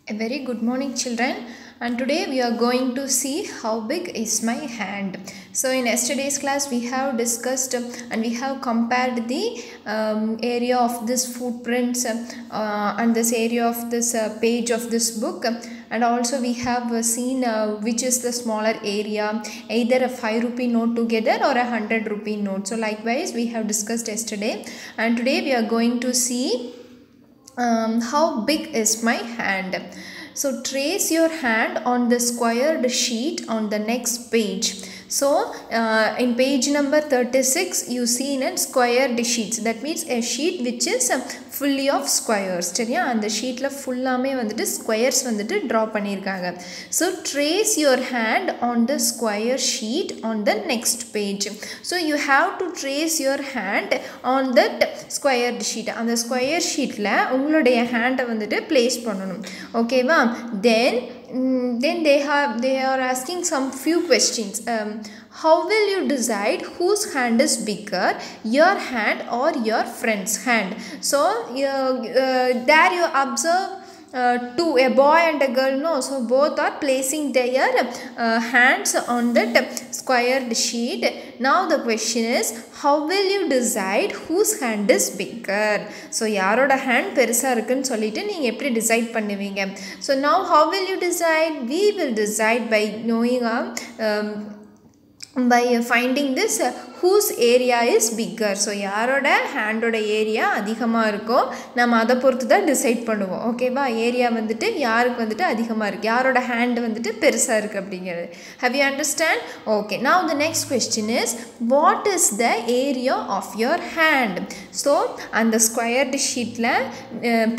A very good morning, children, and today we are going to see how big is my hand. So in yesterday's class we have discussed and we have compared the area of this footprints and this area of this page of this book, and also we have seen which is the smaller area, either a 5 rupee note together or a 100 rupee note. So likewise we have discussed yesterday, and today we are going to see how big is my hand. So trace your hand on the squared sheet on the next page. So in page number 36 you see in a squared sheets, that means a sheet which is fully of squares. சரியா, அந்த ஷீட்ல ஃபுல்லாமே வந்துட்டு squares வந்துட்டு draw பண்ணியிருக்காங்க. So trace your hand on the square sheet on the next page. So you have to trace your hand on that squared sheet. அந்த square ஷீட்டில் உங்களுடைய ஹேண்டை வந்துட்டு பிளேஸ் பண்ணணும். ஓகேவா? then they are asking some few questions. How will you decide whose hand is bigger, your hand or your friend's hand? So there you observe two, a boy and a girl, no, so both are placing their hands on that squared sheet. Now the question is, how will you decide whose hand is bigger? So yaroda hand perusa irukku solliட்டு நீங்க எப்படி decide பண்ணுவீங்க? So now how will you decide? We will decide by knowing by finding this whose area is bigger. So யாரோட ஹேண்டோட area அதிகமாக இருக்கோ நம்ம அதை பொறுத்து தான் டிசைட் பண்ணுவோம். ஓகேவா? ஏரியா வந்துட்டு யாருக்கு வந்துட்டு அதிகமாக இருக்குது, யாரோட ஹேண்டு வந்துட்டு பெருசாக இருக்குது அப்படிங்கிறது. Have you understand? Okay, now the next question is, what is the area of your hand? So அந்த squared sheetல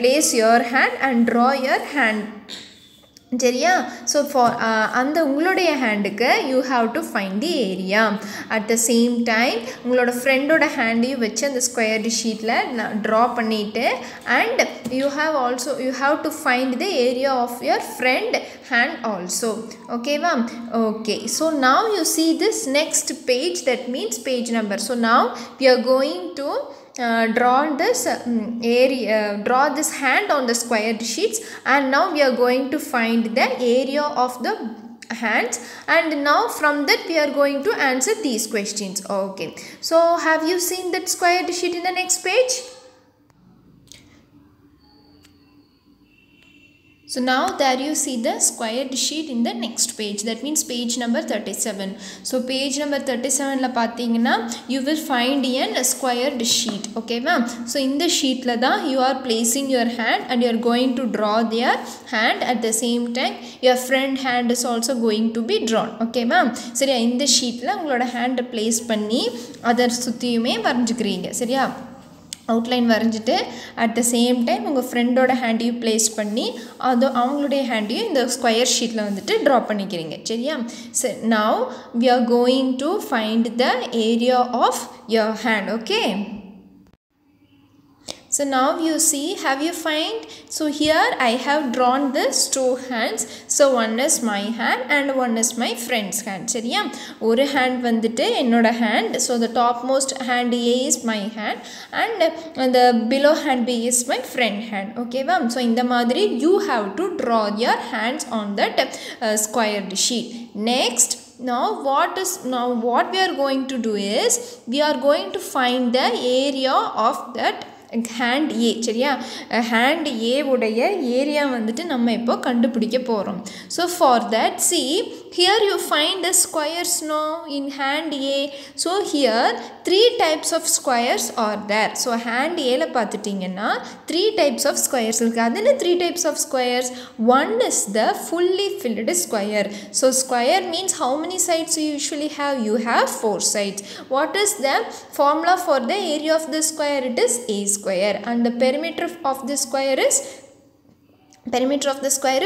place your hand and draw your hand. சரியா? ஸோ ஃபார் அந்த உங்களுடைய ஹேண்டுக்கு you have to find the area. At the same time உங்களோட ஃப்ரெண்டோட ஹேண்டையும் வச்சு அந்த ஸ்கொயர்டு ஷீட்டில் ட்ரா பண்ணிவிட்டு and you have to find the area of your friend hand also. ஓகேவா? Okay, so now you see this next page, that means page number. So now we are going to draw this area, draw this hand on the squared sheets, and now we are going to find the area of the hands, and now from that we are going to answer these questions. Okay, so have you seen that squared sheet in the next page? So now there you see the squared sheet in the next page, that means page number 37. So page number 37 la pathina you will find a squared sheet. Okay ma'am? So in the sheet la da you are placing your hand and you are going to draw their hand. At the same time your friend hand is also going to be drawn. Okay ma'am? சரியா? இந்த ஷீட்டில் உங்களோட ஹேண்டை place பண்ணி அதை சுற்றியுமே வரைஞ்சிக்கிறீங்க. சரியா? Outline வரைஞ்சிட்டு at the same time உங்கள் ஃப்ரெண்டோட ஹேண்டையும் ப்ளேஸ் பண்ணி அது அவங்களுடைய ஹேண்டையும் இந்த ஸ்கொயர் ஷீட்டில் வந்துட்டு ட்ரா பண்ணிக்கிறீங்க. சரியா? சரி, now we are going to find the area of your hand. Okay, so now you see, have you find? So here I have drawn this two hands. So one is my hand and one is my friend's hand. சரியா? ஒரு hand வந்துட்டு என்னோட hand. So the topmost hand A is my hand and the below hand B is my friend hand. Okay va? So இந்த மாதிரி you have to draw your hands on that squared sheet. Next, now what we are going to do is we are going to find the area of that hand A. சரியா? hand A உடைய area வந்துட்டு நம்ம இப்போ கண்டுபிடிக்க போகிறோம். So for that, see here you find the squares now in hand A. So here three types of squares are there. So hand A ல பார்த்துட்டிங்கன்னா three types of squares இருக்கு. அது என்ன three types of squares? One is the fully filled square. So square means how many sides you usually have? You have four sides. What is the formula for the area of the square? It is A square, and the perimeter of the square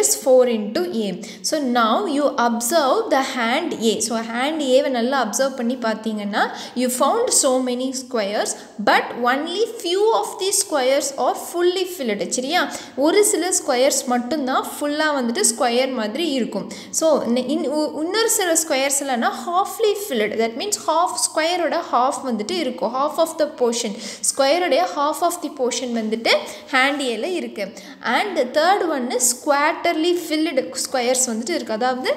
is 4 into A. So now you observe the hand A. So hand A வை நல்லா observe பண்ணி பார்த்தீங்கன்னா you found so many squares, but only few of these squares are fully filled. சரியா? ஒரு சில squares மட்டும்தான் ஃபுல்லாக வந்துட்டு square மாதிரி இருக்கும். ஸோ இன்னொரு சில ஸ்கொயர்ஸ் இல்லைன்னா halfly filled, that means half ஸ்கொயரோட half வந்துட்டு இருக்கும். half of the portion, ஸ்கொயரோடைய half of the portion வந்துட்டு hand Aல இருக்கு. And the third one is quarterly filled squares வந்துட்டு இருக்கு. அதாவது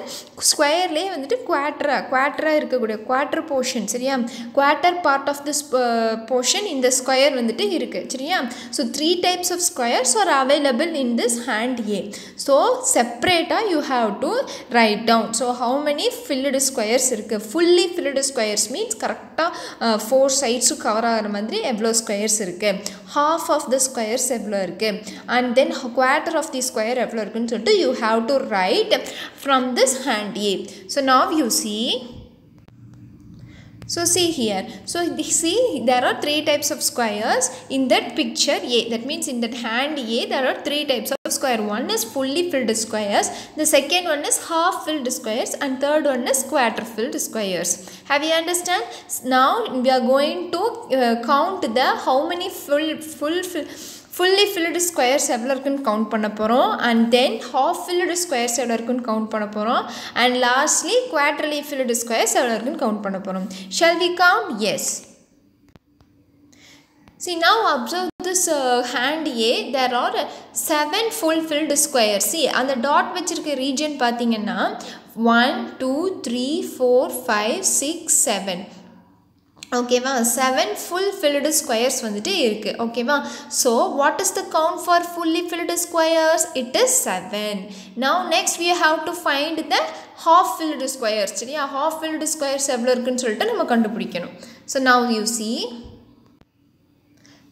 ஸ்கொயர்லேயே வந்துட்டு குவார்ட்டரா இருக்கக்கூடிய குவார்ட்டர் போர்ஷன் சரியா, quarter part of this portion இந்த ஸ்கொயர் வந்துட்டு இருக்குது சரியா. So 3 types of squares are available in this hand A. So செப்பரேட்டாக you have to write down. So how many filled squares இருக்குது, fully filled squares means கரெக்டாக 4 sides cover ஆகிற மாதிரி எவ்வளோ ஸ்கொயர்ஸ் இருக்குது, half of the squares எவ்வளோ இருக்குது, and then quarter of the square எவ்வளோ இருக்குன்னு சொல்லிட்டு you have to write from this hand A. So now you see, so see here, so see there are 3 types of squares in that picture A. That means in that hand A there are 3 types of square. One is fully filled squares, the second one is half filled squares, and third one is quarter filled squares. Have you understand? Now we are going to count the how many fully filled squares எவ்வளோ இருக்குன்னு count பண்ண போகிறோம், and then half filled squares எவ்வளோ இருக்குன்னு count பண்ண போகிறோம், and lastly quarterly filled squares எவ்வளோ இருக்குன்னு கவுண்ட் பண்ண போகிறோம். Shall we count? Yes. See, now observe this hand A. There are 7 full filled squares. See, and the dot வச்சிருக்க region பார்த்தீங்கன்னா 1 2 3 4 5 6 7. ஓகேவா, 7 full filled squares வந்துட்டு இருக்கு. ஓகேவா, so what is the count for fully filled squares? It is 7. Now next we have to find the half filled squares சரியா. half filled squares எவ்வளோ இருக்குன்னு சொல்லிட்டு நம்ம கண்டுபிடிக்கணும். So now you see,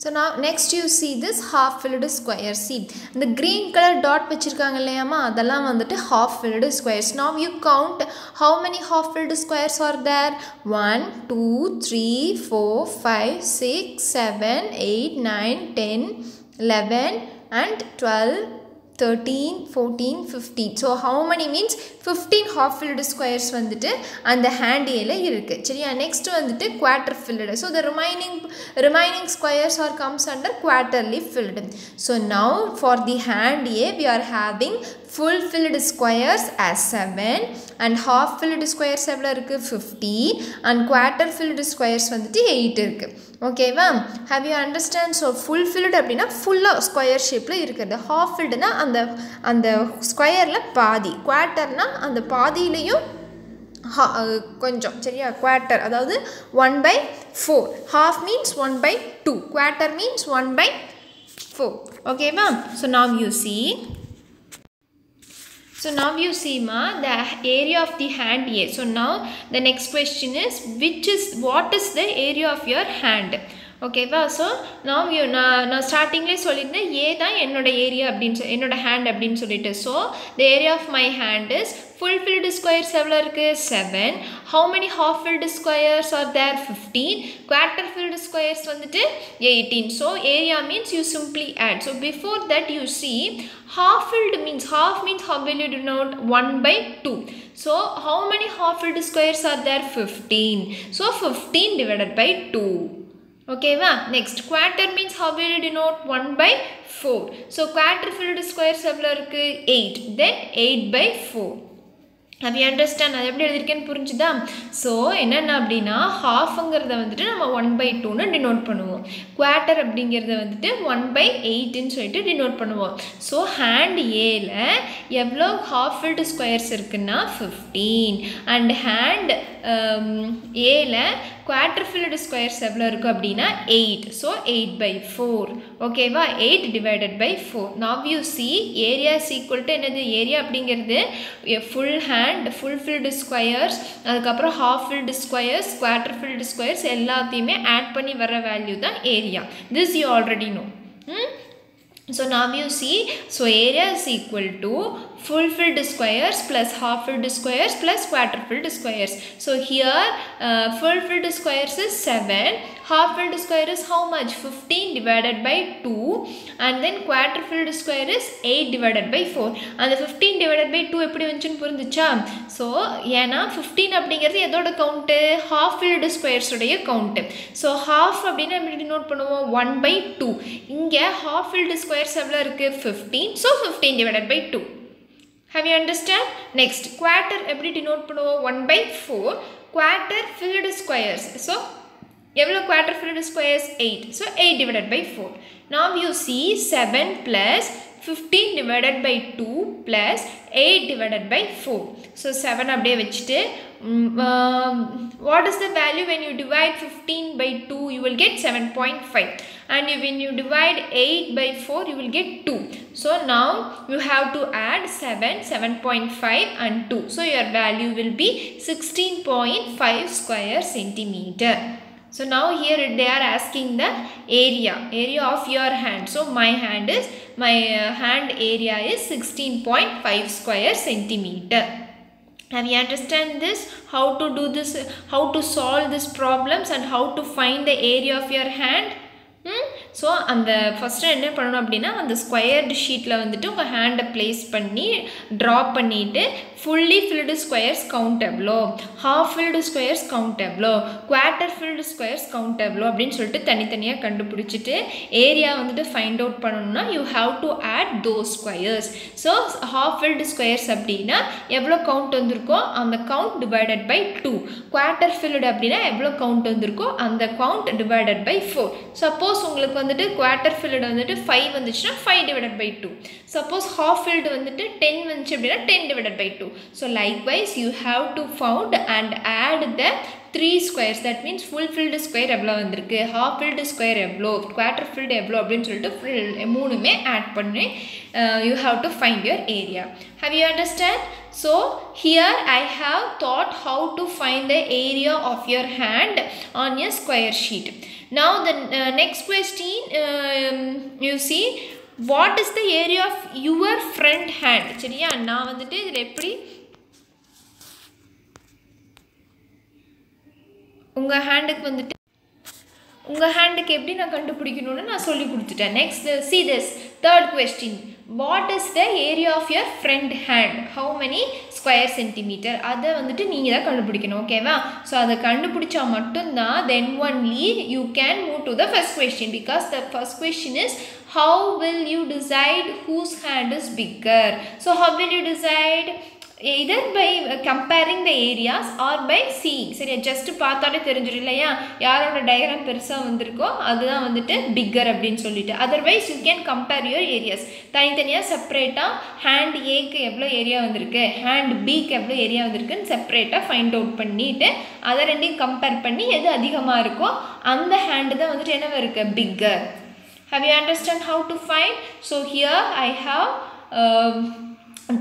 so now next you see this half filled square. See the green color dot வச்சிருக்காங்க இல்லையாமா, அதெல்லாம் வந்துட்டு half filled squares. Now you count how many half filled squares are there. 1 2 3 4 5 6 7 8 9 10 11 and 12 13 14 15. So how many means 15 half filled squares வந்துட்டு அந்த hand Aல இருக்கு சரியா. next வந்துட்டு quarter filled. So the remaining squares are comes under quarterly filled. So now for the hand A we are having full filled squares as 7 and half filled squares எவ்வளோ இருக்கு 50 and quarter filled squares வந்துட்டு 8 இருக்கு. ஓகேவா, have you understand? So full filled அப்படின்னா ஃபுல்லாக square ஷேப்பில் இருக்கிறது, half filledனா அந்த ஸ்கொயரில் பாதி, குவார்ட்டர்னா அந்த பாதியிலையும் கொஞ்சம் சரியா. குவார்ட்டர் அதாவது 1/4, half means 1/2, quarter means 1/4. ஓகேவா, so now you see, so now you see the area of the hand A. So now the next question is what is the area of your hand? ஓகேவா, so நான் ஸ்டார்டிங்லேயே சொல்லியிருந்தேன் ஏ தான் என்னோட area அப்படின்னு என்னோட hand அப்படின்னு சொல்லிட்டு. So the area of my hand is full filled squares எவ்வளோ இருக்குது 7. how many half filled squares are there 15. quarter filled squares வந்துட்டு 18. so area means you simply add. so before that you see half filled means how will you denote 1/2. so how many half filled squares are there 15. so 15 divided by 2. Okay va. Next quarter means how will you denote 1/4. so quarter filled squares எவ்வளோ இருக்கு 8. then 8/4. have you understand? அது எப்படி எழுதிருக்கேன்னு புரிஞ்சுதா? So என்னென்ன அப்படின்னா ஹாஃப்ங்கிறத வந்துட்டு நம்ம 1/2ன்னு denote பண்ணுவோம், குவார்ட்டர் அப்படிங்கிறத வந்துட்டு 1/8ன்னு சொல்லிட்டு டினோட் பண்ணுவோம். ஸோ ஹேண்ட் ஏல எவ்வளோ half filled squares இருக்குன்னா 15 அண்ட் ஹேண்ட் ஏல quarter filled squares எவ்வளோ இருக்கும் அப்படின்னா 8. ஸோ 8/4. ஓகேவா, 8 divided by 4. now you see area is equal to என்னது ஏரியா அப்படிங்கிறது full hand full filled squares அதுக்கப்புறம் half filled squares quarter filled squares எல்லாத்தையுமே ஆட் பண்ணி வர வேல்யூ தான் area. this you already know. so now you see, so area is equal to full filled squares plus half filled squares plus quarter filled squares. so here full filled squares is 7, half filled square is how much 15 divided by 2 and then quarter filled square is 8 divided by 4. and 15 divided by 2 எப்படி வந்துச்சுன்னு புரிஞ்சுச்சா? So ஏன்னா 15 அப்படிங்கிறது எதோட count half filled squares உடைய count. So half அப்படின்னா எப்படி denote பண்ணுவோம் 1/2. இங்கே half filled squares எவ்வளோ இருக்குது 15. So 15 divided by 2. have you understand? next quarter எப்படி டினோட் பண்ணுவோம் 1/4. quarter filled squares, so எவ்வளோ quarter filled squares 8. so 8 divided by 4. now you see 7 plus 15 divided by 2 plus 8 divided by 4. So 7 அப்படியே வச்சிட்டு what is the value when you divide 15 by 2? You will get 7.5, and when you divide 8 by 4 you will get 2. So now you have to add 7, 7.5 and 2. So your value will be 16.5 square centimeter. So now here they are asking the area of your hand. So my hand area is 16.5 square centimeter. Have you understand this? How to do this? How to solve these problems and how to find the area of your hand? So அந்த first என்ன பண்ணணும் அப்படின்னா அந்த squared ஷீட்டில் வந்துட்டு உங்கள் ஹேண்டை place பண்ணி ட்ரா பண்ணிவிட்டு ஃபுல்லி ஃபில்டு ஸ்கொயர்ஸ் கவுண்ட் எவ்வளோ, ஹாஃப் ஃபில்டு ஸ்கொயர்ஸ் கவுண்ட் எவ்வளோ, குவார்ட்டர் ஃபில்டு ஸ்கொயர்ஸ் கவுண்ட் எவ்வளோ அப்படின்னு சொல்லிட்டு தனித்தனியாக கண்டுபிடிச்சிட்டு ஏரியா வந்துட்டு ஃபைண்ட் அவுட் பண்ணணும்னா you have to add those squares. So half filled squares அப்படின்னா எவ்வளோ கவுண்ட் வந்திருக்கோ அந்த count divided by 2. Quarter filled அப்படின்னா எவ்வளோ கவுண்ட் வந்திருக்கோ அந்த கவுண்ட் டிவைடட் பை 4. சப்போஸ் உங்களுக்கு வந்துட்டு குவார்ட்டர் ஃபில்டு வந்துட்டு 5 வந்துச்சுன்னா 5 divided by 2. Suppose half field வந்துட்டு 10 வந்துச்சு அப்படின்னா 10 divided by 2. So likewise you have to found and add the 3 squares. That means full filled square எவ்வளோ வந்திருக்கு, half filled square எவ்வளோ, quarter filled எவ்வளோ அப்படின்னு சொல்லிட்டு மூணுமே ஆட் பண்ணி you have to find your area. Have you understand? So here I have taught how to find the area of your hand on a square sheet. Now the next question, you see, what is the area of your front hand? சரியா, நான் வந்துட்டு இதில் எப்படி உங்கள் ஹேண்டுக்கு வந்துட்டு உங்கள் ஹேண்டுக்கு எப்படி நான் கண்டுபிடிக்கணும்னு நான் சொல்லி கொடுத்துட்டேன். Next see this third question. What is the area of your front hand? How many square centimeter? அதை வந்துட்டு நீங்கள் தான் கண்டுபிடிக்கணும். ஓகேவா? ஸோ அதை கண்டுபிடிச்சா மட்டும்தான் then only you can move to the first question, because the first question is how will you decide whose hand is bigger? So how will you decide? Either by comparing the areas or by seeing. சரியா, just பார்த்தாலே தெரிஞ்சிடும் இல்லையா யாரோட diagram பெருசாக வந்திருக்கோ அதுதான் வந்துட்டு bigger அப்படின்னு சொல்லிட்டு. Otherwise you can compare your areas. தனித்தனியாக செப்பரேட்டாக ஹேண்ட் ஏக்கு எவ்வளோ ஏரியா வந்திருக்கு, ஹேண்ட் பிக்கு எவ்வளோ ஏரியா வந்திருக்குன்னு செப்பரேட்டாக ஃபைண்ட் அவுட் பண்ணிவிட்டு அதை ரெண்டையும் கம்பேர் பண்ணி எது அதிகமாக இருக்கோ அந்த ஹேண்டு தான் வந்துட்டு என்னவா இருக்குது, bigger. Have you understand how to find? So here I have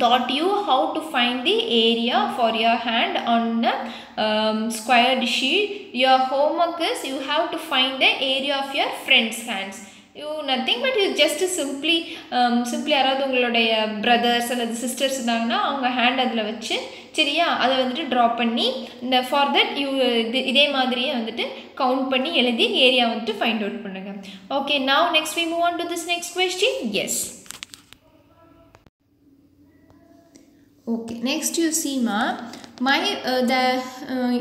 taught you how to find the area for your hand on a squared sheet. Your homework is you have to find the area of your friend's hands. You nothing but you just simply யாராவது உங்களுடைய brothers அல்லது sisters இருந்தாங்கன்னா அவங்க hand அதில் வச்சு சரியா அதை வந்துட்டு ட்ரா பண்ணி இந்த ஃபார் தட் யூ இதே மாதிரியே வந்துட்டு கவுண்ட் பண்ணி எழுதி ஏரியா வந்துட்டு ஃபைண்ட் அவுட் பண்ணுங்க. Okay, now next we move on to this next question. Yes. Okay, next you see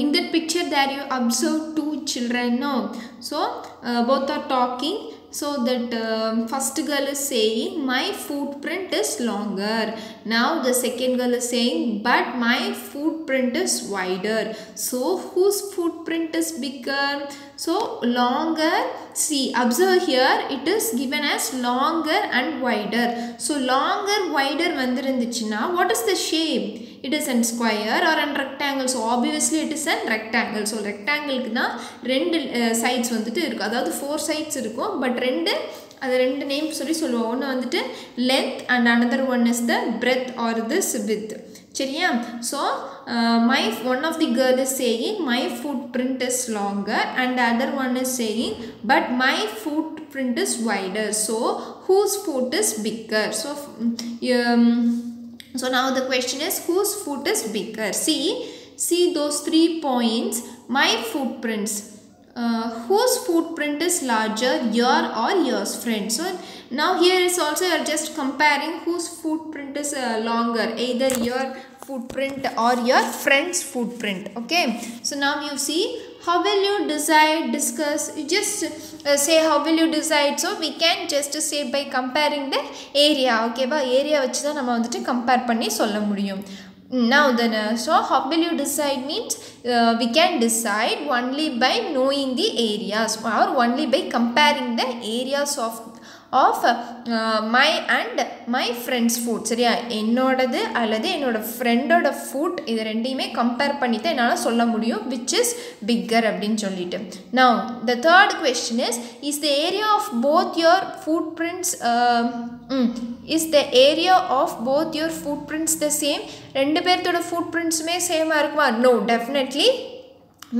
in that picture there you observe two children, no? So both are talking. So that first girl is saying my footprint is longer. Now the second girl is saying but my footprint is wider. So whose footprint is bigger? So longer, see, observe here it is given as longer and wider. So longer, wider vandirundichina, what is the shape? It is in square or in rectangle. So obviously it is in rectangle. So rectangle ku na rendu sides vanditu irukku, adhaadu 4 sides irukum, but rendu name solluvom. One vanditu length and another one is the breadth or this width. சரியா, so one of the girl is saying my footprint is longer and the other one is saying but my footprint is wider. So whose foot is bigger? So now the question is whose foot is bigger? See those 3 points, my footprints. Whose footprint is larger, your or yours, friend? So now here is also you are just comparing whose footprint is longer, either your footprint or your friend's footprint. Okay, so now you see how will you discuss, you just say how will you decide. So we can just say by comparing the area. Okay ba, area vachchu da nama vandu compare panni solla mudiyum. Now then so how will you decide means we can decide only by knowing the areas or only by comparing the areas of my and my friend's food. சரியா, என்னோடது அல்லது என்னோட ஃப்ரெண்டோட food இது ரெண்டையுமே compare பண்ணி தான் என்னால் சொல்ல முடியும் which is bigger அப்படின்னு சொல்லிட்டு. Now the third question is the area of both your footprints is the area of both your footprints the same? ரெண்டு பேர்த்தோட footprintsமே சேமாக இருக்குமா? No, definitely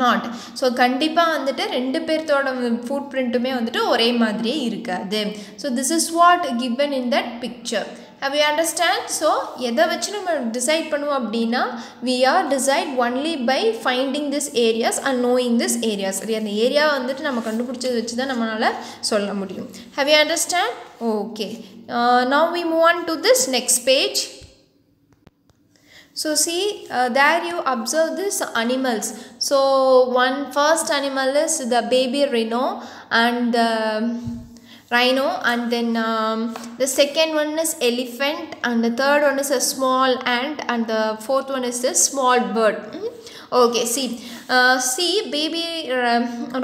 not. ஸோ கண்டிப்பாக வந்துட்டு ரெண்டு பேர்த்தோட ஃபுட் பிரிண்ட்டுமே வந்துட்டு ஒரே மாதிரியே இருக்காது. So this is what given in that picture. Have you understand? So எதை வச்சு நம்ம டிசைட் பண்ணுவோம் அப்படின்னா we are decide only by finding this areas and knowing this areas. சரி, அந்த ஏரியா வந்துட்டு நம்ம கண்டுபிடிச்சது வச்சு தான் நம்மளால் சொல்ல முடியும். Have you understand? Okay. Now we move on to this next page. So see, there you observe this animals. So one first animal is the baby rhino and the rhino, and then the second one is elephant, and the third one is a small ant, and the fourth one is a small bird. Okay, see baby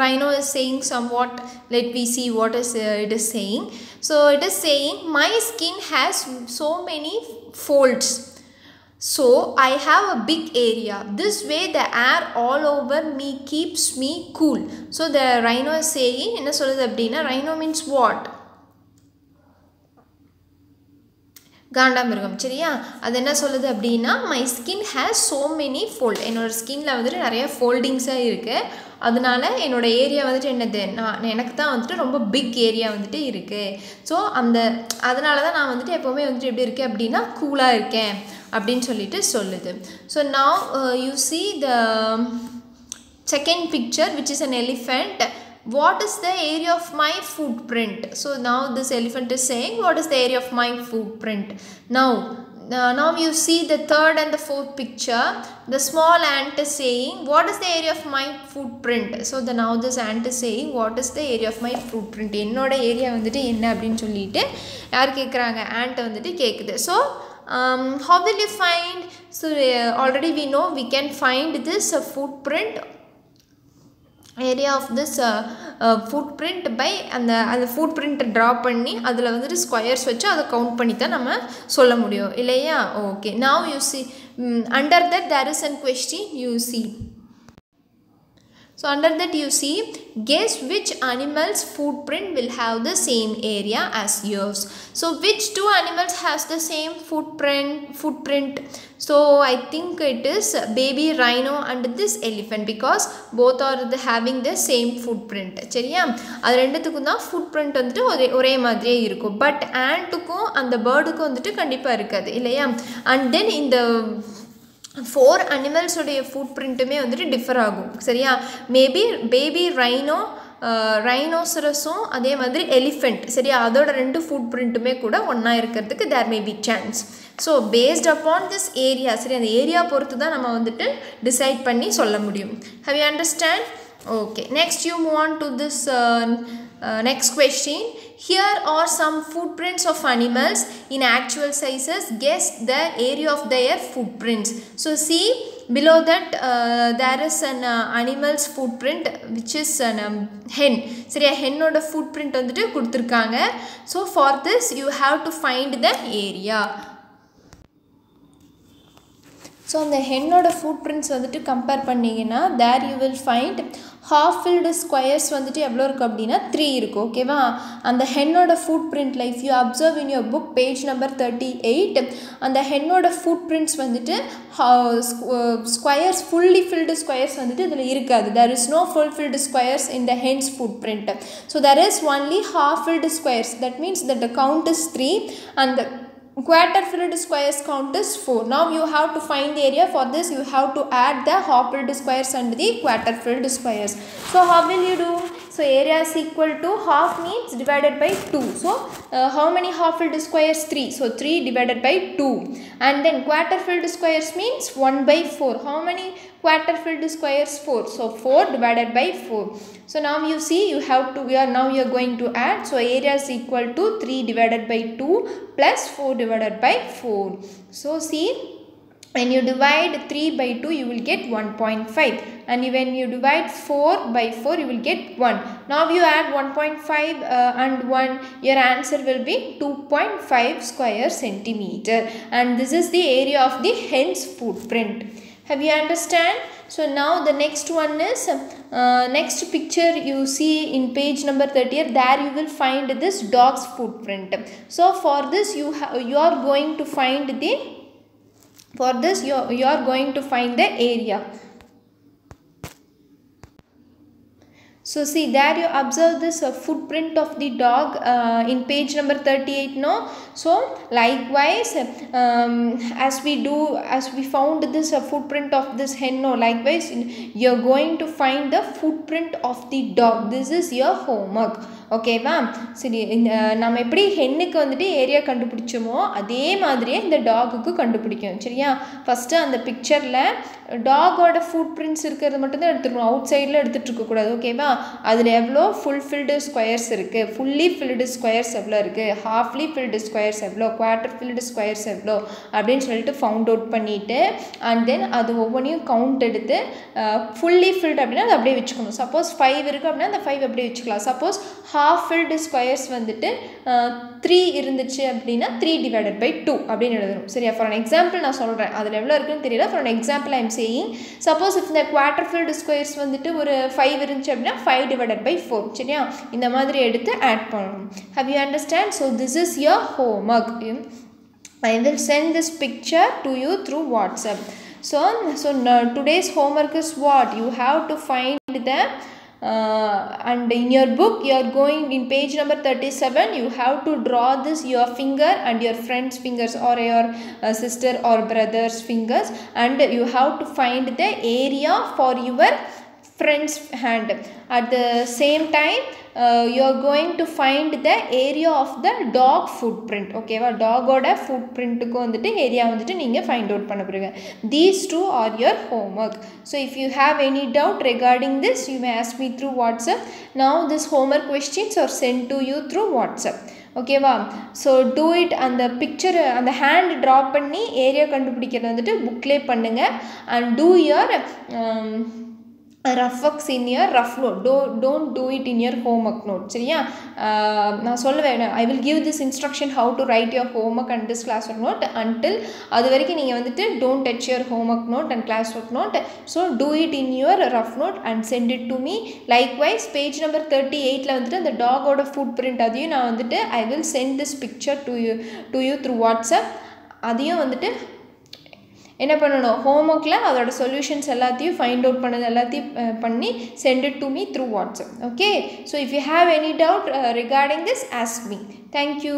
rhino is saying somewhat. Let me see what is it is saying. So it is saying my skin has so many folds, so I have a big area. This way the air all over me keeps me cool. So the rhino is saying, என்ன சொல்லுது அப்படின்னா, rhino means what? காண்டாமிருகம். சரியா, அது என்ன சொல்லுது அப்படின்னா my skin has so many fold. என்னோட ஸ்கின்ல வந்துட்டு நிறைய ஃபோல்டிங்ஸாக இருக்குது, அதனால என்னோட ஏரியா வந்துட்டு என்னது, எனக்கு தான் வந்துட்டு ரொம்ப பிக் ஏரியா வந்துட்டு இருக்குது. ஸோ அதனால தான் நான் வந்துட்டு எப்போவுமே வந்துட்டு எப்படி இருக்கேன் அப்படின்னா கூலாக இருக்கேன் அப்படின்னு சொல்லிட்டு சொல்லுது. So now you see the second picture which is an elephant. What is the area of my footprint? So now this elephant is saying what is the area of my footprint. Now you see the third and the fourth picture. The small ant is saying what is the area of my footprint. So now this ant is saying what is the area of my footprint. என்னோட area வந்துட்டு என்ன அப்படின்னு சொல்லிட்டு யார் கேட்குறாங்க, ant வந்துட்டு கேட்குது. So how will you find? So already we know we can find this footprint area of this footprint by அந்த footprint draw பண்ணி அதில் வந்துட்டு ஸ்கொயர்ஸ் வச்சு அதை கவுண்ட் பண்ணி தான் நம்ம சொல்ல முடியும் இல்லையா. Okay, now you see under that there is a question you see. So under that you see, guess which animal's footprint will have the same area as yours. So which two animals has the same footprint? So I think it is baby rhino and this elephant, because both are having the same footprint. சரியா, அது ரெண்டுத்துக்கும் தான் footprint வந்துட்டு ஒரே மாதிரியே இருக்கும். But ஆண்ட்டுக்கும் அந்த பேர்டுக்கும் வந்துட்டு கண்டிப்பாக இருக்காது இல்லையா. அண்ட் தென் இந்த 4 animals உடைய footprintமே வந்துட்டு டிஃபர் ஆகும். சரியா, மேபி பேபி ரைனோசரஸும் அதே மாதிரி எலிஃபெண்ட், சரியா, அதோட 2 footprintமே கூட ஒன்றா இருக்கிறதுக்கு there may be chance. So based upon this area, சரி, அந்த ஏரியா பொறுத்து தான் நம்ம வந்துட்டு டிசைட் பண்ணி சொல்ல முடியும். How you understand? Okay, next you move on to this next question. Here are some footprints of animals in actual sizes. Guess the area of their footprints. So see below that there is an animal's footprint which is an hen. சரியா, ஹென்னோட footprint வந்துட்டு கொடுத்துருக்காங்க. So for this you have to find the area. So அந்த ஹென்னோட footprints வந்துட்டு compare பண்ணிங்கன்னா there you will find half filled squares வந்துட்டு எவ்வளோ இருக்குது அப்படின்னா 3 இருக்குது. ஓகேவா, அந்த ஹென்னோட footprintல if you observe in your book page number 38, அந்த ஹென்னோட footprints வந்துட்டு squares fully filled squares வந்துட்டு இதில் இருக்காது. there is no full filled squares in the hen's footprint. So there is only half filled squares. That means that the count is 3 and the quarter filled squares count is 4. Now you have to find the area. For this you have to add the half filled squares and the quarter filled squares. So how will you do? So area is equal to half means divided by 2. So how many half filled squares? 3. So 3 divided by 2. And then quarter filled squares means 1 by 4. How many quarter filled squares? 4. So 4 divided by 4. So now you see you have to, now you are going to add. So area is equal to 3 divided by 2 plus 4 divided by 4. So see when you divide 3 by 2 you will get 1.5, and when you divide 4 by 4 you will get 1. Now you add 1.5 and 1, your answer will be 2.5 square centimeter, and this is the area of the hen's footprint. Have you understand? So now the next one is next picture you see in page number 30, there you will find this dog's footprint. So for this you are going to find the, for this you are going to find the area. So see, there you observe this footprint of the dog in page number 38, no? So likewise as we found this footprint of this hen, no, likewise you are going to find the footprint of the dog. This is your homework. ஓகேவா? சரி, நம்ம எப்படி ஹென்னுக்கு வந்துட்டு area கண்டுபிடிச்சோமோ அதே மாதிரியே இந்த டாகுக்கு கண்டுபிடிக்கும். சரியா? ஃபஸ்ட்டு அந்த பிக்சரில் டாகோட ஃபுட் பிரிண்ட்ஸ் இருக்கிறது மட்டும்தான் எடுத்துக்கணும், அவுட் சைடில் எடுத்துகிட்டு இருக்கக்கூடாது. ஓகேவா? அதில் எவ்வளோ ஃபுல் ஃபில்டு ஸ்கொயர்ஸ் இருக்குது, ஃபுல்லி ஃபில்டு ஸ்கொயர்ஸ் எவ்வளோ இருக்குது, ஹாஃப்லி ஃபில்டு ஸ்கொயர்ஸ் எவ்வளோ, குவார்ட்டர் ஃபில்டு ஸ்கொயர்ஸ் எவ்வளோ அப்படின்னு சொல்லிட்டு ஃபவுண்ட் அவுட் பண்ணிவிட்டு, அண்ட் தென் அது ஒவ்வொன்றையும் கவுண்ட் எடுத்து ஃபுல்லி ஃபில்டு அப்படின்னா அது அப்படியே வச்சுக்கணும். சப்போஸ் 5 இருக்குது அப்படின்னா அந்த 5 அப்படியே வச்சுக்கலாம். சப்போஸ் half filled squares வந்துட்டு 3 இருந்துச்சு அப்படின்னா 3 divided by 2 அப்படின்னு எழுதணும். சரியா? ஃபார் an example நான் சொல்கிறேன், அதில் எவ்வளோ இருக்குன்னு தெரியல. For an example I am saying, suppose if இந்த quarter filled squares வந்துட்டு ஒரு 5 இருந்துச்சு அப்படின்னா 5 divided by 4. சரியா? இந்த மாதிரி எடுத்து ஆட் பண்ணணும். Have you understand? So this is your homework. I will send this picture to you through WhatsApp. So today's homework is what? You have to find the and in your book you are going in page number 37, you have to draw this your finger and your friend's fingers or your sister or brother's fingers, and you have to find the area for your friend's hand. At the same time you are going to find the area of the dog footprint. Okay va? Dog oda footprint ku vandittu area vandittu neenga find out panna poringa. These two are your homework. So if you have any doubt regarding this, you may ask me through WhatsApp. Now this homework questions are sent to you through WhatsApp. Okay va? So do it, and the picture and the hand draw panni area kandupidikiradhu vandittu book la pannunga, and do your rough works in your rough note. Don't do it in your homework note. சரியா? நான் சொல்லுவேன், I will give this instruction how to write your homework and this classwork note. Until அது வரைக்கும் நீங்கள் வந்துட்டு don't touch your homework note and classwork note. So do it in your rough note and send it to me. Likewise page number 38ல வந்துட்டு அந்த டாகோட footprint அதையும் நான் வந்துட்டு I will send this picture to you through WhatsApp. அதையும் வந்துட்டு என்ன பண்ணணும், ஹோம்ஒர்க்கில் அதோட சொல்யூஷன்ஸ் எல்லாத்தையும் ஃபைண்ட் அவுட் பண்ணது எல்லாத்தையும் பண்ணி send it to me through WhatsApp. Okay, so if you have any doubt regarding this ask me. Thank you.